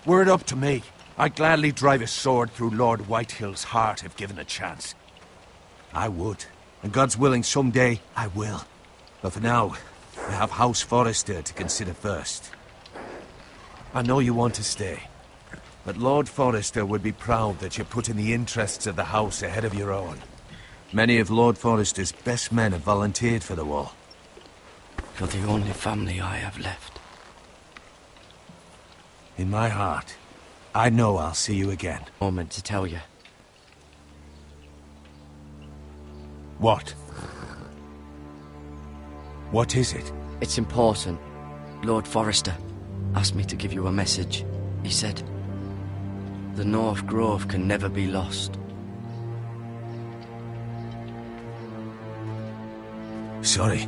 Were it up to me, I'd gladly drive a sword through Lord Whitehill's heart if given a chance. I would, and God's willing someday I will. But for now, I have House Forrester to consider first. I know you want to stay, but Lord Forrester would be proud that you're putting the interests of the house ahead of your own. Many of Lord Forrester's best men have volunteered for the war. You're the only family I have left. In my heart, I know I'll see you again. Moment to tell you. What? What is it? It's important. Lord Forrester asked me to give you a message. He said, the North Grove can never be lost. Sorry,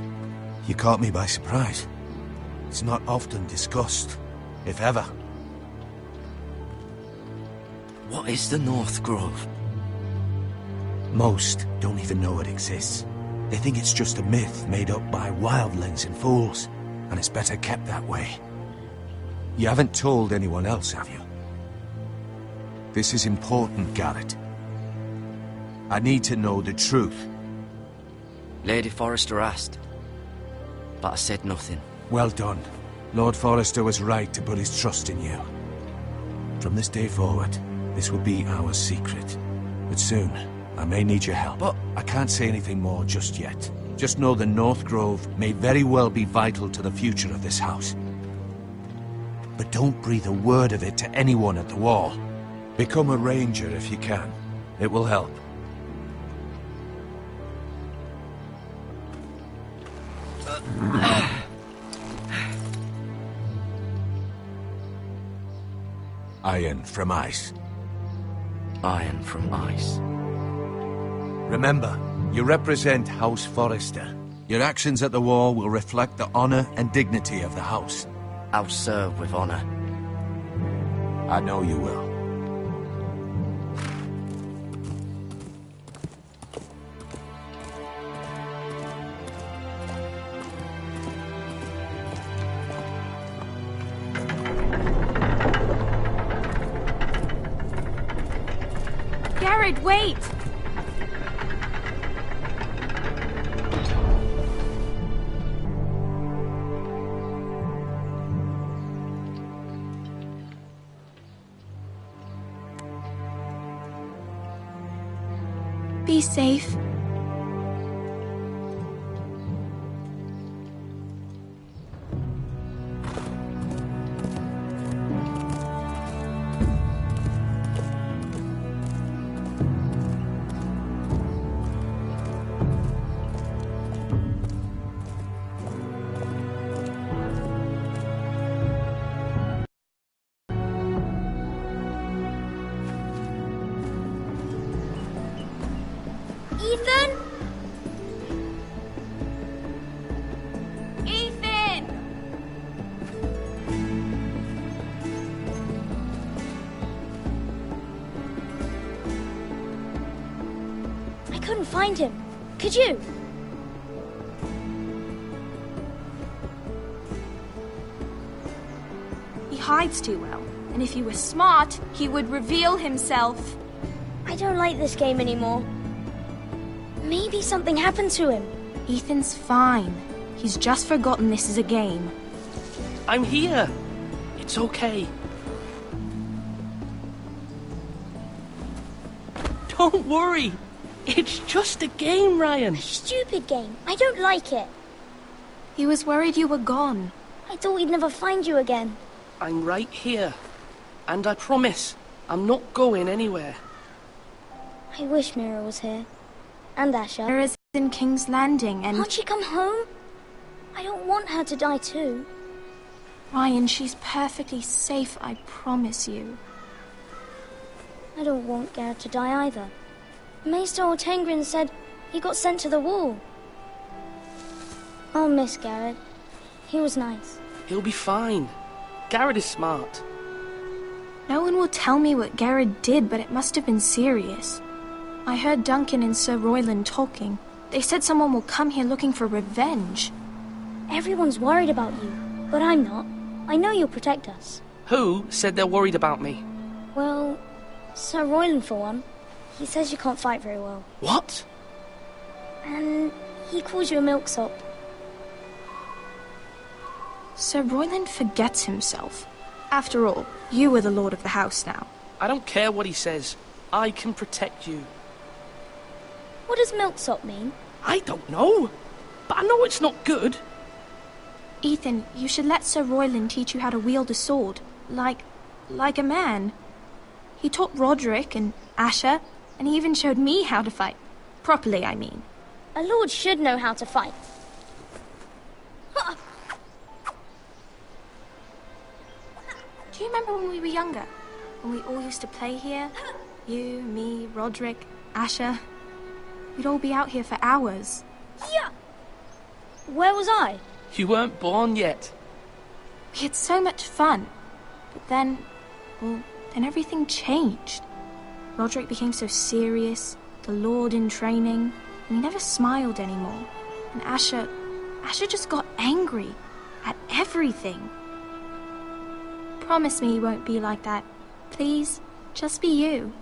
you caught me by surprise. It's not often discussed, if ever. What is the North Grove? Most don't even know it exists. They think it's just a myth made up by wildlings and fools, and it's better kept that way. You haven't told anyone else, have you? This is important, Garrett. I need to know the truth. Lady Forrester asked, but I said nothing. Well done. Lord Forrester was right to put his trust in you. From this day forward, this will be our secret. But soon, I may need your help. But I can't say anything more just yet. Just know the North Grove may very well be vital to the future of this house. But don't breathe a word of it to anyone at the wall. Become a ranger if you can. It will help. Iron from ice. Iron from ice. Remember, you represent House Forrester. Your actions at the war will reflect the honor and dignity of the house. I'll serve with honor. I know you will. Garrett, wait! Be safe. Ethan? Ethan! I couldn't find him. Could you? He hides too well, and if he was smart, he would reveal himself. I don't like this game anymore. Maybe something happened to him. Ethan's fine. He's just forgotten this is a game. I'm here. It's okay. Don't worry. It's just a game, Ryan. A stupid game. I don't like it. He was worried you were gone. I thought we'd never find you again. I'm right here. And I promise, I'm not going anywhere. I wish Mira was here. And Asher. Mira's in King's Landing and... Can't she come home? I don't want her to die too. Ryan, she's perfectly safe, I promise you. I don't want Garrett to die either. Maester Ortengrin said he got sent to the wall. I'll miss Garrett. He was nice. He'll be fine. Garrett is smart. No one will tell me what Garrett did, but it must have been serious. I heard Duncan and Sir Royland talking. They said someone will come here looking for revenge. Everyone's worried about you, but I'm not. I know you'll protect us. Who said they're worried about me? Well, Sir Royland for one. He says you can't fight very well. What? And he calls you a milksop. Sir Royland forgets himself. After all, you are the lord of the house now. I don't care what he says. I can protect you. What does milksop mean? I don't know. But I know it's not good. Ethan, you should let Sir Royland teach you how to wield a sword. Like a man. He taught Roderick and Asher, and he even showed me how to fight. Properly, I mean. A lord should know how to fight. Do you remember when we were younger? When we all used to play here? You, me, Roderick, Asher. We'd all be out here for hours. Yeah. Where was I? You weren't born yet. We had so much fun. But then everything changed. Roderick became so serious, the Lord in training, and he never smiled anymore. And Asher just got angry at everything. Promise me you won't be like that. Please, just be you.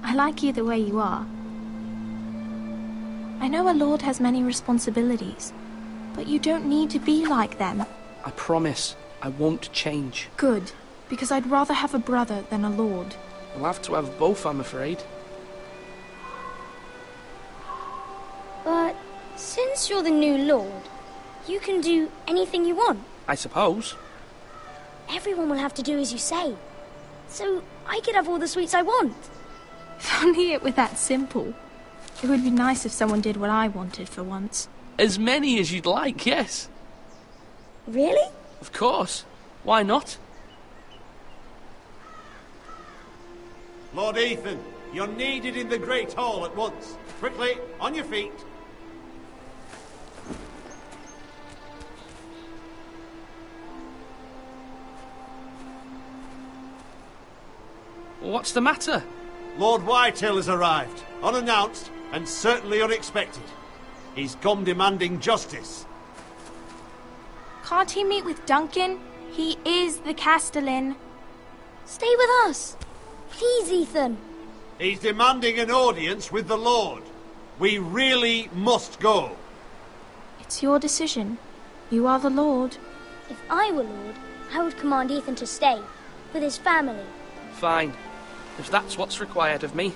I like you the way you are. I know a lord has many responsibilities, but you don't need to be like them. I promise I won't change. Good, because I'd rather have a brother than a lord. We'll have to have both, I'm afraid. But since you're the new lord, you can do anything you want. I suppose. Everyone will have to do as you say. So I could have all the sweets I want. If only it were that simple. It would be nice if someone did what I wanted for once. As many as you'd like, yes. Really? Of course. Why not? Lord Ethan, you're needed in the Great Hall at once. Quickly, on your feet. What's the matter? Lord Whitehill has arrived, unannounced and certainly unexpected. He's come demanding justice. Can't he meet with Duncan? He is the Castellan. Stay with us. Please, Ethan. He's demanding an audience with the Lord. We really must go. It's your decision. You are the Lord. If I were lord, I would command Ethan to stay with his family. Fine. If that's what's required of me.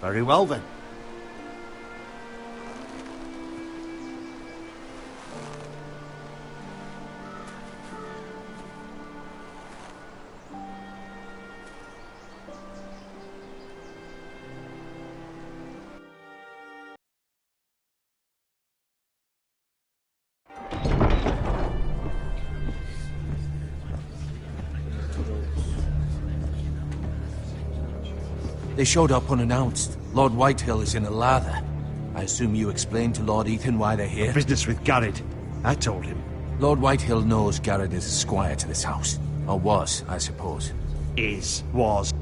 Very well then. They showed up unannounced. Lord Whitehill is in a lather. I assume you explained to Lord Ethan why they're here? Business with Garrett. I told him. Lord Whitehill knows Garrett is a squire to this house. Or was, I suppose. Was.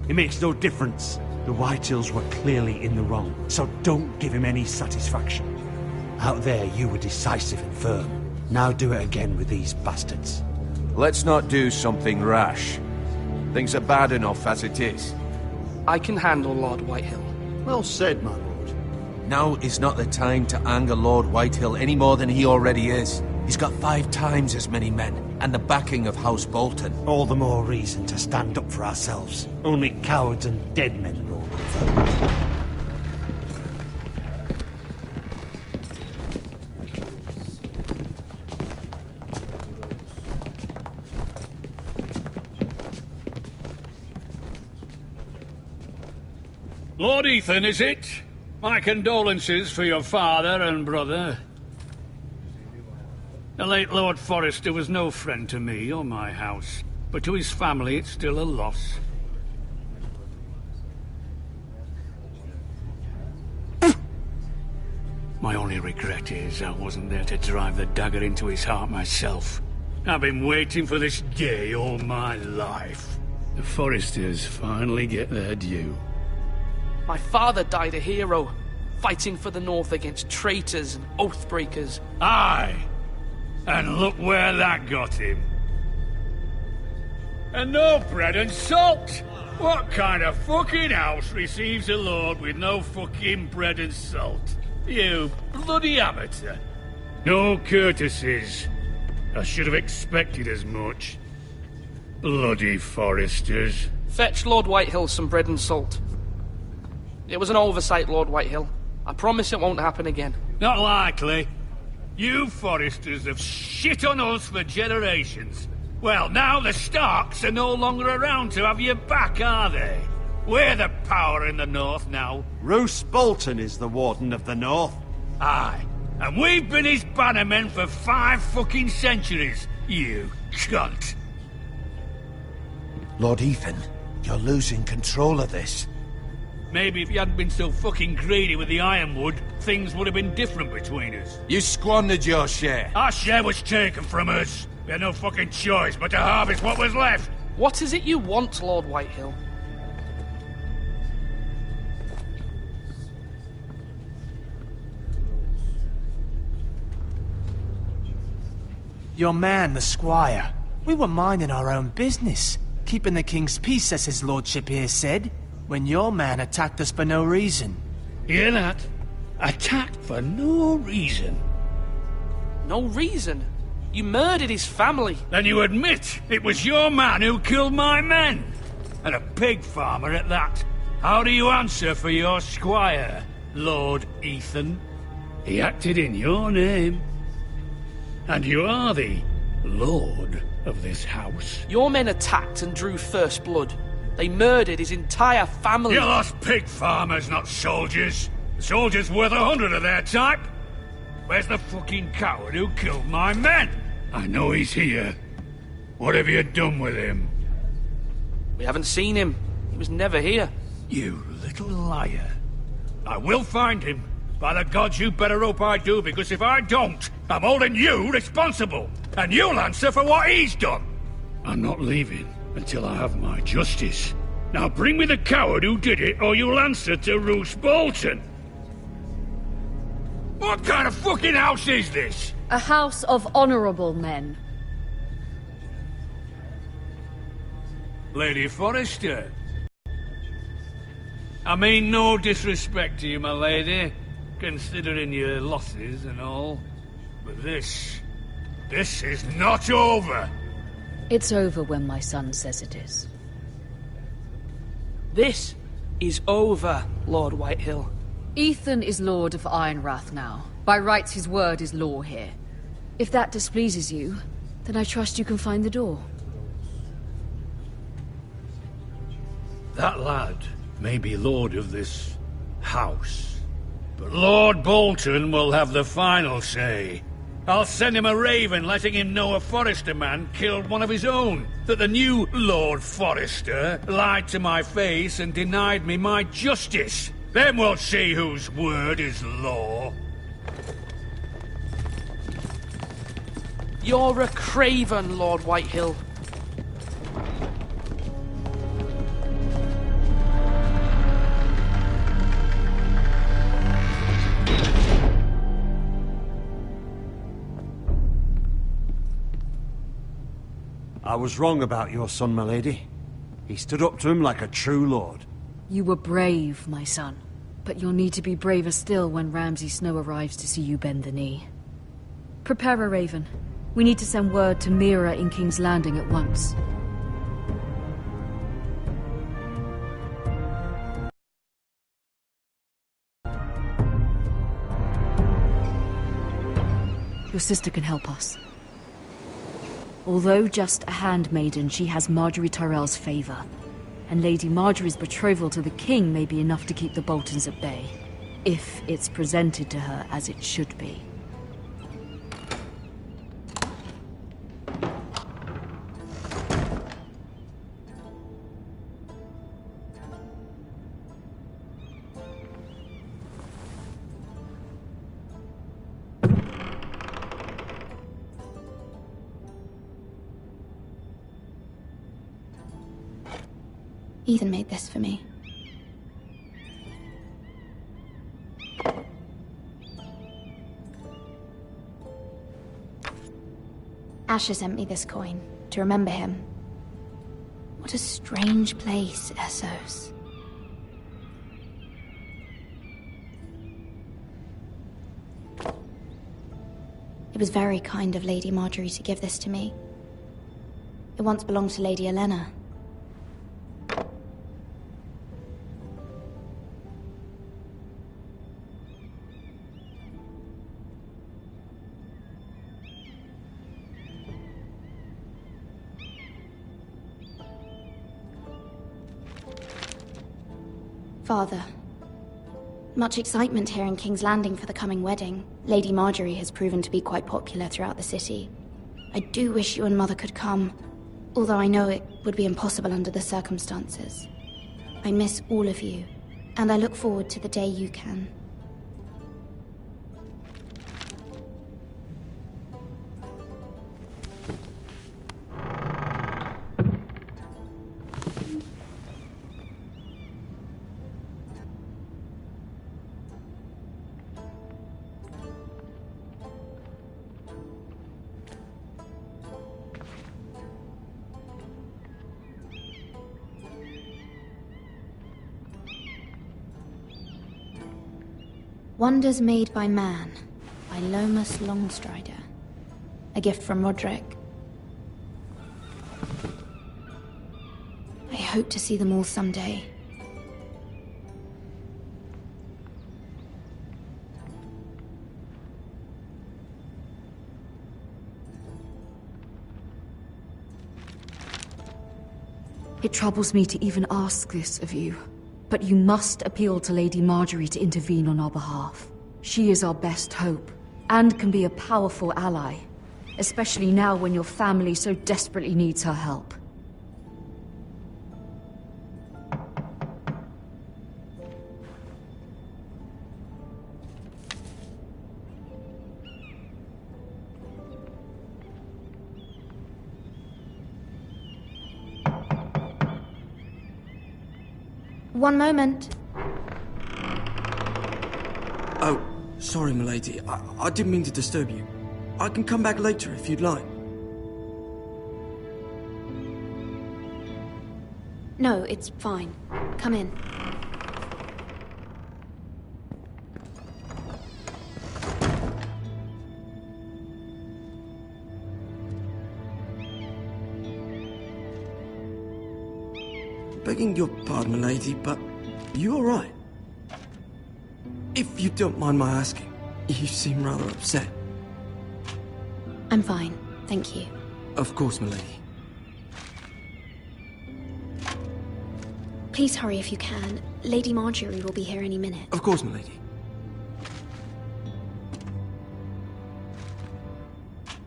It makes no difference. The Whitehills were clearly in the wrong, so don't give him any satisfaction. Out there, you were decisive and firm. Now do it again with these bastards. Let's not do something rash. Things are bad enough as it is. I can handle Lord Whitehill. Well said, my lord. Now is not the time to anger Lord Whitehill any more than he already is. He's got 5 times as many men, and the backing of House Bolton. All the more reason to stand up for ourselves. Only cowards and dead men rule over. Lord Ethan, is it? My condolences for your father and brother. The late Lord Forrester was no friend to me or my house, but to his family it's still a loss. My only regret is I wasn't there to drive the dagger into his heart myself. I've been waiting for this day all my life. The Forresters finally get their due. My father died a hero, fighting for the North against traitors and oathbreakers. Aye! And look where that got him. And no bread and salt! What kind of fucking house receives a lord with no fucking bread and salt? You bloody amateur. No courtesies. I should have expected as much. Bloody Forresters. Fetch Lord Whitehill some bread and salt. It was an oversight, Lord Whitehill. I promise it won't happen again. Not likely. You Forresters have shit on us for generations. Well, now the Starks are no longer around to have your back, are they? We're the power in the North now. Roose Bolton is the Warden of the North. Aye. And we've been his bannermen for 5 fucking centuries, you cunt. Lord Ethan, you're losing control of this. Maybe if you hadn't been so fucking greedy with the ironwood, things would have been different between us. You squandered your share. Our share was taken from us. We had no fucking choice but to harvest what was left. What is it you want, Lord Whitehill? Your man, the squire. We were minding our own business, keeping the king's peace, as his lordship here said, when your man attacked us for no reason. Hear that? Attacked for no reason. No reason? You murdered his family. Then you admit it was your man who killed my men. And a pig farmer at that. How do you answer for your squire, Lord Ethan? He acted in your name. And you are the lord of this house. Your men attacked and drew first blood. They murdered his entire family. You lost pig farmers, not soldiers. The soldiers worth 100 of their type. Where's the fucking coward who killed my men? I know he's here. What have you done with him? We haven't seen him. He was never here. You little liar. I will find him. By the gods, you better hope I do, because if I don't, I'm holding you responsible. And you'll answer for what he's done. I'm not leaving until I have my justice. Now bring me the coward who did it, or you'll answer to Roose Bolton. What kind of fucking house is this? A house of honorable men. Lady Forrester. I mean no disrespect to you, my lady, considering your losses and all. But this is not over. It's over when my son says it is. This is over, Lord Whitehill. Ethan is Lord of Ironrath now. By rights, his word is law here. If that displeases you, then I trust you can find the door. That lad may be lord of this house, but Lord Bolton will have the final say. I'll send him a raven letting him know a Forrester man killed one of his own, that the new Lord Forrester lied to my face and denied me my justice. Then we'll see whose word is law. You're a craven, Lord Whitehill. I was wrong about your son, my lady. He stood up to him like a true lord. You were brave, my son. But you'll need to be braver still when Ramsay Snow arrives to see you bend the knee. Prepare a raven. We need to send word to Mira in King's Landing at once. Your sister can help us. Although just a handmaiden, she has Marjorie Tyrell's favor. And Lady Marjorie's betrothal to the king may be enough to keep the Boltons at bay. If it's presented to her as it should be. Ethan made this for me. Asher sent me this coin to remember him. What a strange place, Essos. It was very kind of Lady Marjorie to give this to me. It once belonged to Lady Elena. Father, much excitement here in King's Landing for the coming wedding. Lady Marjorie has proven to be quite popular throughout the city. I do wish you and Mother could come, although I know it would be impossible under the circumstances. I miss all of you, and I look forward to the day you can. Wonders Made by Man, by Lomas Longstrider. A gift from Roderick. I hope to see them all someday. It troubles me to even ask this of you. But you must appeal to Lady Marjorie to intervene on our behalf. She is our best hope, and can be a powerful ally. Especially now when your family so desperately needs her help. One moment. Oh, sorry, milady. I didn't mean to disturb you. I can come back later if you'd like. No, it's fine. Come in. Begging your pardon, milady, but you all right? If you don't mind my asking, you seem rather upset. I'm fine, thank you. Of course, milady. Please hurry if you can. Lady Marjorie will be here any minute. Of course, milady.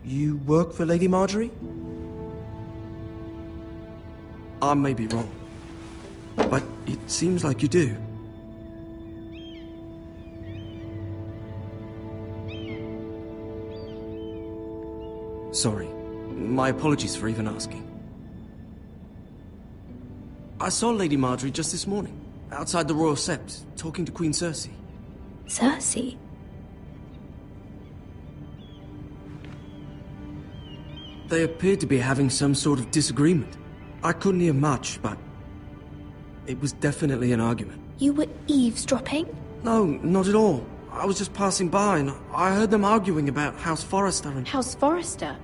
You work for Lady Marjorie? I may be wrong, but it seems like you do. Sorry. My apologies for even asking. I saw Lady Marjorie just this morning, outside the Royal Sept, talking to Queen Cersei. Cersei? They appeared to be having some sort of disagreement. I couldn't hear much, but it was definitely an argument. You were eavesdropping? No, not at all. I was just passing by and I heard them arguing about House Forrester and... House Forrester?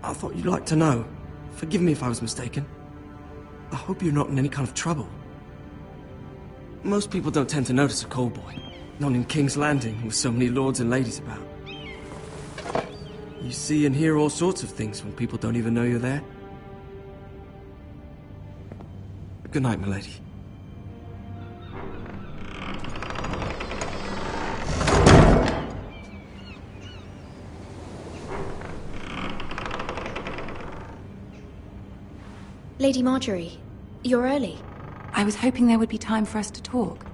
I thought you'd like to know. Forgive me if I was mistaken. I hope you're not in any kind of trouble. Most people don't tend to notice a call boy. Not in King's Landing, with so many lords and ladies about. You see and hear all sorts of things when people don't even know you're there. Good night, milady. Lady Marjorie, you're early. I was hoping there would be time for us to talk.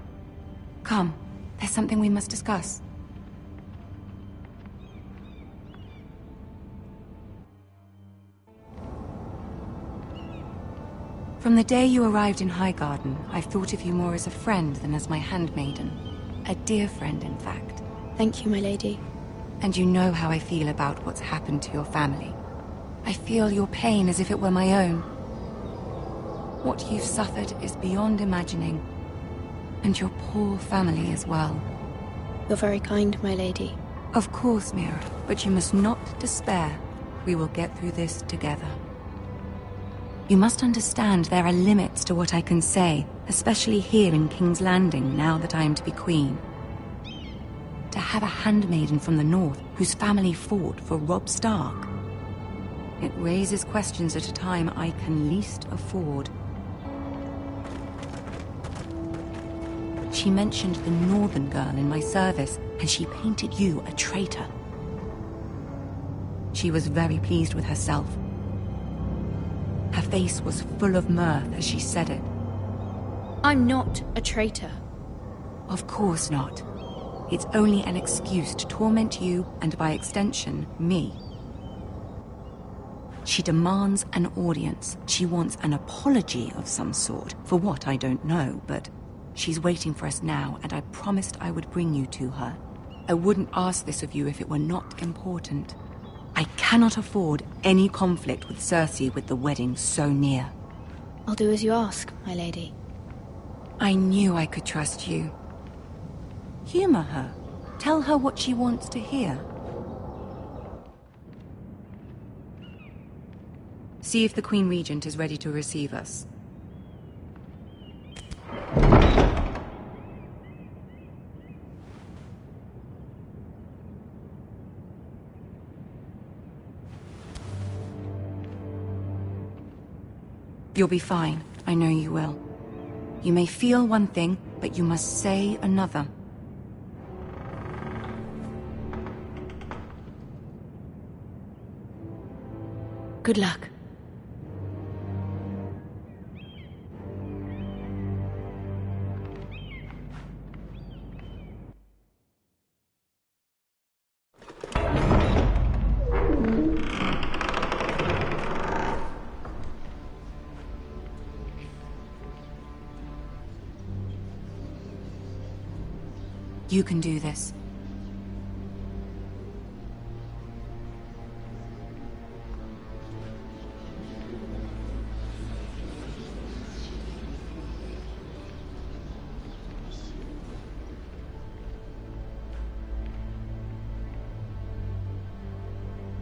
Come, there's something we must discuss. From the day you arrived in Highgarden, I've thought of you more as a friend than as my handmaiden. A dear friend, in fact. Thank you, my lady. And you know how I feel about what's happened to your family. I feel your pain as if it were my own. What you've suffered is beyond imagining. And your poor family as well. You're very kind, my lady. Of course, Mira, but you must not despair. We will get through this together. You must understand there are limits to what I can say, especially here in King's Landing, now that I am to be queen. To have a handmaiden from the north whose family fought for Robb Stark. It raises questions at a time I can least afford. She mentioned the northern girl in my service, and she painted you a traitor. She was very pleased with herself. Her face was full of mirth as she said it. I'm not a traitor. Of course not. It's only an excuse to torment you, and by extension, me. She demands an audience. She wants an apology of some sort. For what, I don't know, but she's waiting for us now, and I promised I would bring you to her. I wouldn't ask this of you if it were not important. I cannot afford any conflict with Cersei with the wedding so near. I'll do as you ask, my lady. I knew I could trust you. Humor her. Tell her what she wants to hear. See if the Queen Regent is ready to receive us. You'll be fine. I know you will. You may feel one thing, but you must say another. Good luck. You can do this.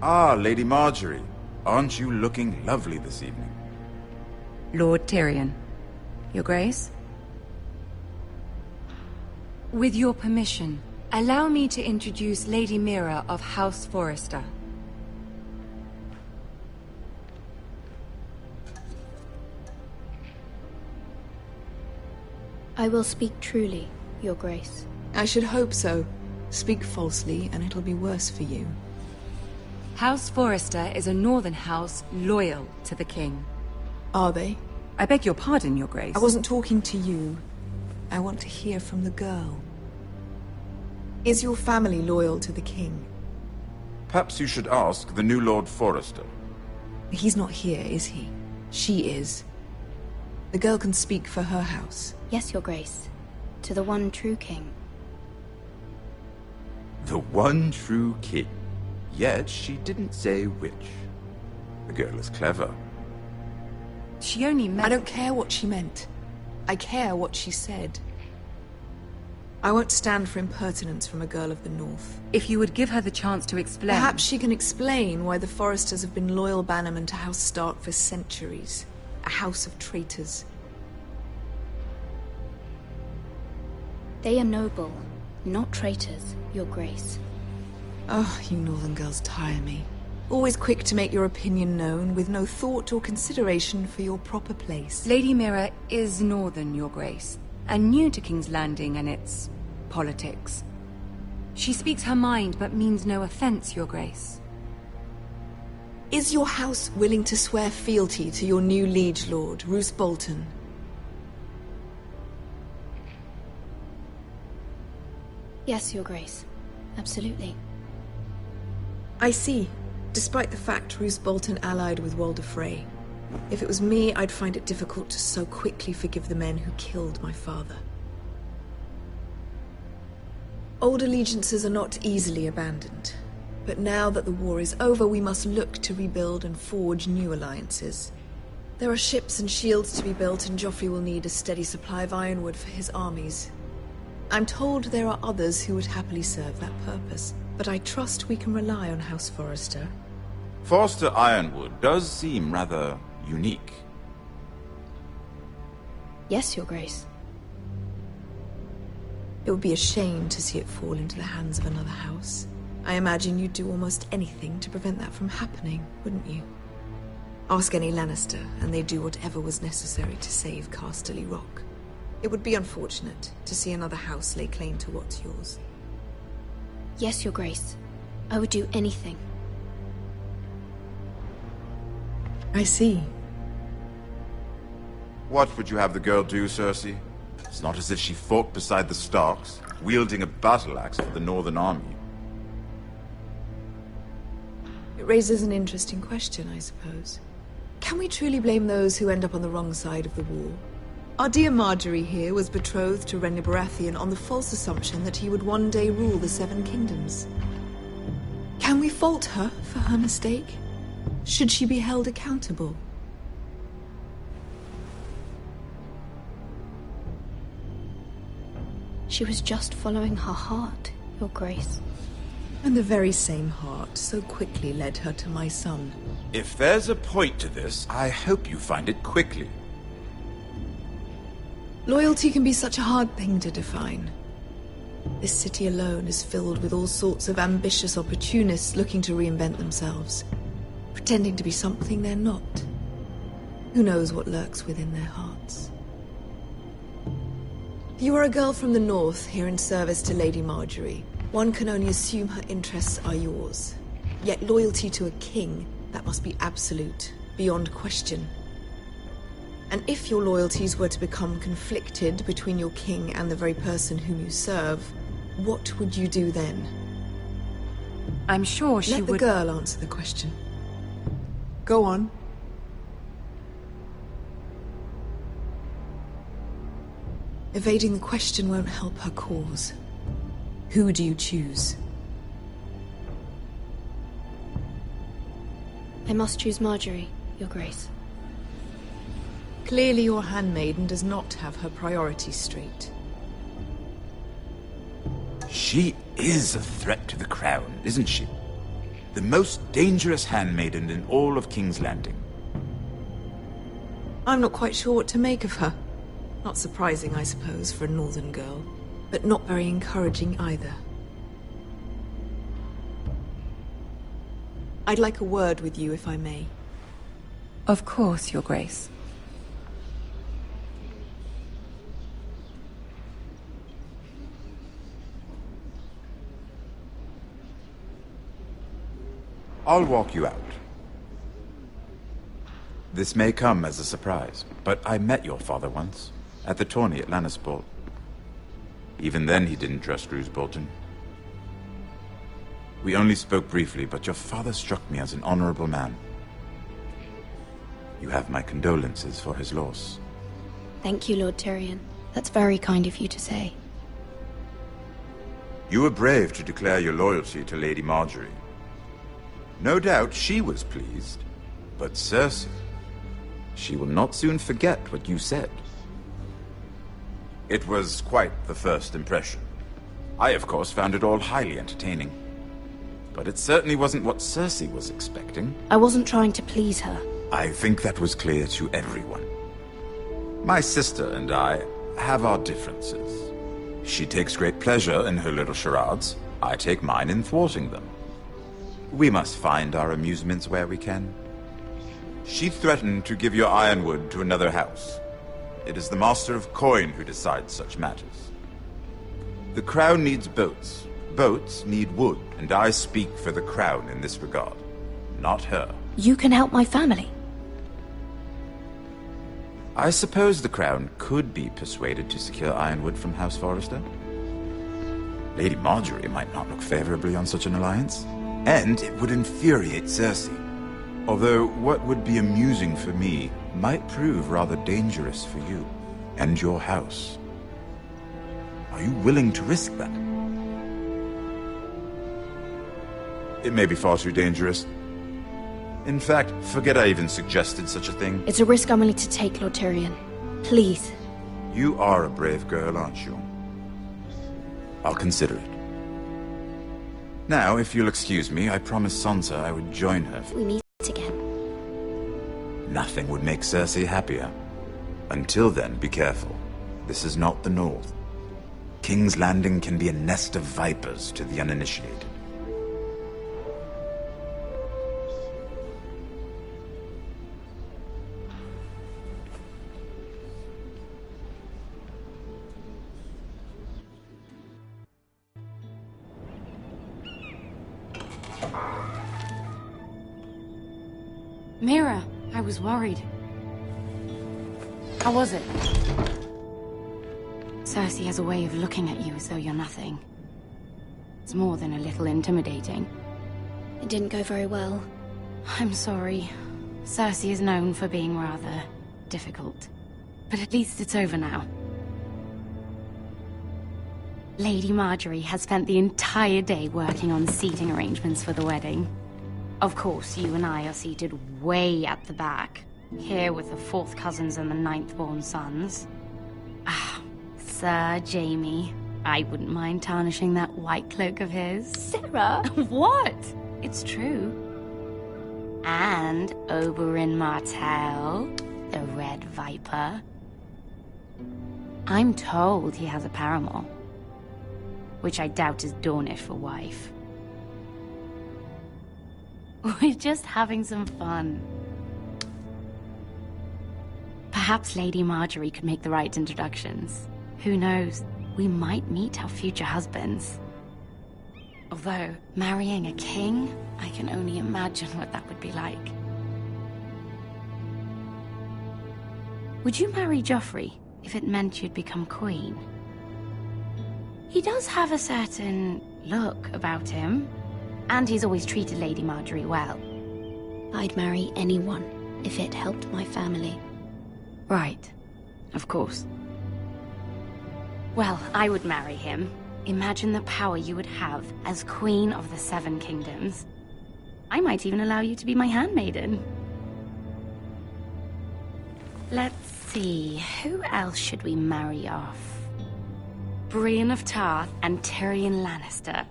Ah, Lady Marjorie. Aren't you looking lovely this evening? Lord Tyrion. Your Grace? With your permission, allow me to introduce Lady Mira of House Forrester. I will speak truly, Your Grace. I should hope so. Speak falsely, and it'll be worse for you. House Forrester is a northern house loyal to the king. Are they? I beg your pardon, Your Grace. I wasn't talking to you. I want to hear from the girl. Is your family loyal to the king? Perhaps you should ask the new Lord Forrester. He's not here, is he? She is. The girl can speak for her house. Yes, Your Grace. To the one true king. The one true king. Yet she didn't say which. The girl is clever. She only meant... I don't care what she meant. I care what she said. I won't stand for impertinence from a girl of the North. If you would give her the chance to explain... Perhaps she can explain why the Foresters have been loyal bannermen to House Stark for centuries. A house of traitors. They are noble, not traitors, Your Grace. Oh, you Northern girls tire me. Always quick to make your opinion known, with no thought or consideration for your proper place. Lady Mira is Northern, Your Grace, and new to King's Landing and its... politics. She speaks her mind, but means no offense, Your Grace. Is your house willing to swear fealty to your new liege lord, Roose Bolton? Yes, Your Grace. Absolutely. I see. Despite the fact Roose Bolton allied with Walder Frey. If it was me, I'd find it difficult to so quickly forgive the men who killed my father. Old allegiances are not easily abandoned. But now that the war is over, we must look to rebuild and forge new alliances. There are ships and shields to be built, and Joffrey will need a steady supply of ironwood for his armies. I'm told there are others who would happily serve that purpose, but I trust we can rely on House Forrester. Forster Ironwood does seem rather unique. Yes, Your Grace. It would be a shame to see it fall into the hands of another house. I imagine you'd do almost anything to prevent that from happening, wouldn't you? Ask any Lannister, and they'd do whatever was necessary to save Casterly Rock. It would be unfortunate to see another house lay claim to what's yours. Yes, Your Grace. I would do anything. I see. What would you have the girl do, Cersei? It's not as if she fought beside the Starks, wielding a battle axe for the Northern Army. It raises an interesting question, I suppose. Can we truly blame those who end up on the wrong side of the war? Our dear Marjorie here was betrothed to Renly Baratheon on the false assumption that he would one day rule the Seven Kingdoms. Can we fault her for her mistake? Should she be held accountable? She was just following her heart, Your Grace. And the very same heart so quickly led her to my son. If there's a point to this, I hope you find it quickly. Loyalty can be such a hard thing to define. This city alone is filled with all sorts of ambitious opportunists looking to reinvent themselves, pretending to be something they're not. Who knows what lurks within their hearts? You are a girl from the north, here in service to Lady Marjorie. One can only assume her interests are yours. Yet loyalty to a king, that must be absolute, beyond question. And if your loyalties were to become conflicted between your king and the very person whom you serve, what would you do then? I'm sure she would... Let the girl answer the question. Go on. Evading the question won't help her cause. Who do you choose? I must choose Marjorie, Your Grace. Clearly your handmaiden does not have her priorities straight. She is a threat to the crown, isn't she? The most dangerous handmaiden in all of King's Landing. I'm not quite sure what to make of her. Not surprising, I suppose, for a northern girl, but not very encouraging either. I'd like a word with you, if I may. Of course, Your Grace. I'll walk you out. This may come as a surprise, but I met your father once, at the tourney at Lannisport. Even then he didn't trust Roose Bolton. We only spoke briefly, but your father struck me as an honorable man. You have my condolences for his loss. Thank you, Lord Tyrion. That's very kind of you to say. You were brave to declare your loyalty to Lady Marjorie. No doubt she was pleased, but Cersei, she will not soon forget what you said. It was quite the first impression. I, of course, found it all highly entertaining. But it certainly wasn't what Cersei was expecting. I wasn't trying to please her. I think that was clear to everyone. My sister and I have our differences. She takes great pleasure in her little charades. I take mine in thwarting them. We must find our amusements where we can. She threatened to give your ironwood to another house. It is the Master of Coin who decides such matters. The Crown needs boats. Boats need wood, and I speak for the Crown in this regard, not her. You can help my family. I suppose the Crown could be persuaded to secure ironwood from House Forrester. Lady Marjorie might not look favorably on such an alliance, and it would infuriate Cersei. Although what would be amusing for me might prove rather dangerous for you and your house. Are you willing to risk that? It may be far too dangerous. In fact, forget I even suggested such a thing. It's a risk I'm willing to take, Lord Tyrion. Please. You are a brave girl, aren't you? I'll consider it. Now, if you'll excuse me, I promised Sansa I would join her. We meet again. Nothing would make Cersei happier. Until then, be careful. This is not the North. King's Landing can be a nest of vipers to the uninitiated. Mira, I was worried. How was it? Cersei has a way of looking at you as though you're nothing. It's more than a little intimidating. It didn't go very well. I'm sorry. Cersei is known for being rather difficult. But at least it's over now. Lady Marjorie has spent the entire day working on seating arrangements for the wedding. Of course, you and I are seated way at the back, here with the 4th cousins and the 9th-born sons. Ah, Sir Jaime. I wouldn't mind tarnishing that white cloak of his. Sarah! What? It's true. And Oberyn Martell, the Red Viper. I'm told he has a paramour, which I doubt is Dornish for wife. We're just having some fun. Perhaps Lady Marjorie could make the right introductions. Who knows? We might meet our future husbands. Although, marrying a king, I can only imagine what that would be like. Would you marry Joffrey if it meant you'd become queen? He does have a certain look about him. And he's always treated Lady Marjorie well. I'd marry anyone if it helped my family. Right. Of course. Well, I would marry him. Imagine the power you would have as Queen of the 7 Kingdoms. I might even allow you to be my handmaiden. Let's see, who else should we marry off? Brienne of Tarth and Tyrion Lannister.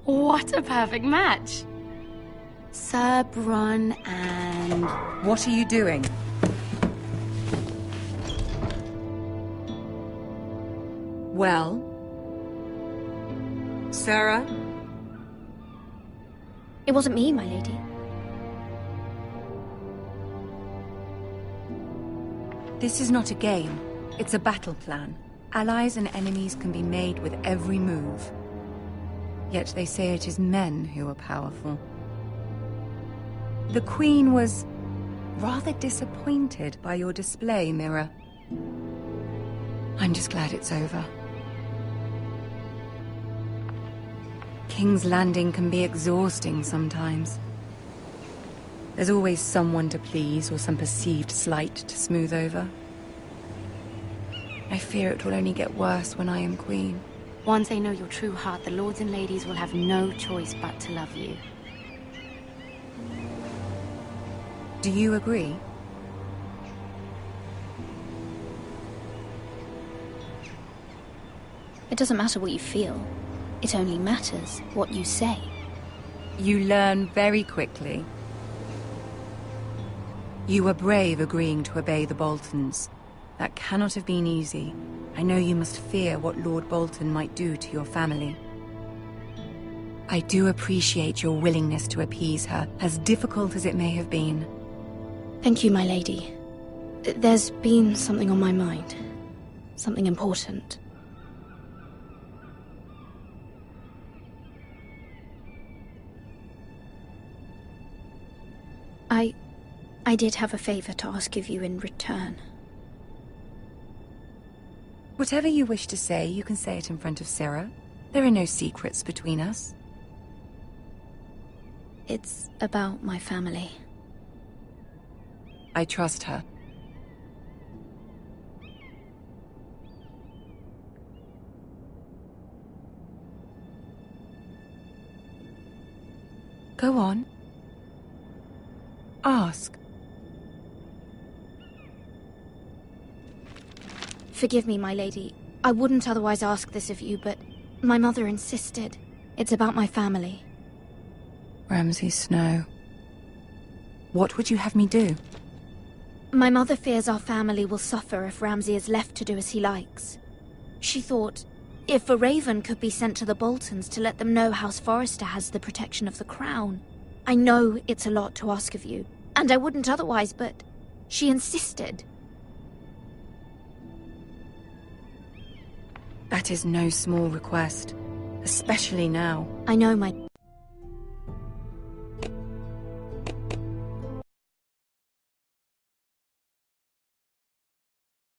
What a perfect match! Sir Bronn and... What are you doing? Well? Sarah? It wasn't me, my lady. This is not a game. It's a battle plan. Allies and enemies can be made with every move. Yet they say it is men who are powerful. The Queen was rather disappointed by your display, Mira. I'm just glad it's over. King's Landing can be exhausting sometimes. There's always someone to please or some perceived slight to smooth over. I fear it will only get worse when I am Queen. Once they know your true heart, the lords and ladies will have no choice but to love you. Do you agree? It doesn't matter what you feel. It only matters what you say. You learn very quickly. You were brave agreeing to obey the Boltons. That cannot have been easy. I know you must fear what Lord Bolton might do to your family. I do appreciate your willingness to appease her, as difficult as it may have been. Thank you, my lady. There's been something on my mind. Something important. I did have a favor to ask of you in return. Whatever you wish to say, you can say it in front of Sarah. There are no secrets between us. It's about my family. I trust her. Go on. Ask. Forgive me, my lady. I wouldn't otherwise ask this of you, but my mother insisted. It's about my family. Ramsay Snow. What would you have me do? My mother fears our family will suffer if Ramsay is left to do as he likes. She thought, if a raven could be sent to the Boltons to let them know House Forrester has the protection of the crown. I know it's a lot to ask of you, and I wouldn't otherwise, but she insisted. That is no small request, especially now. I know, my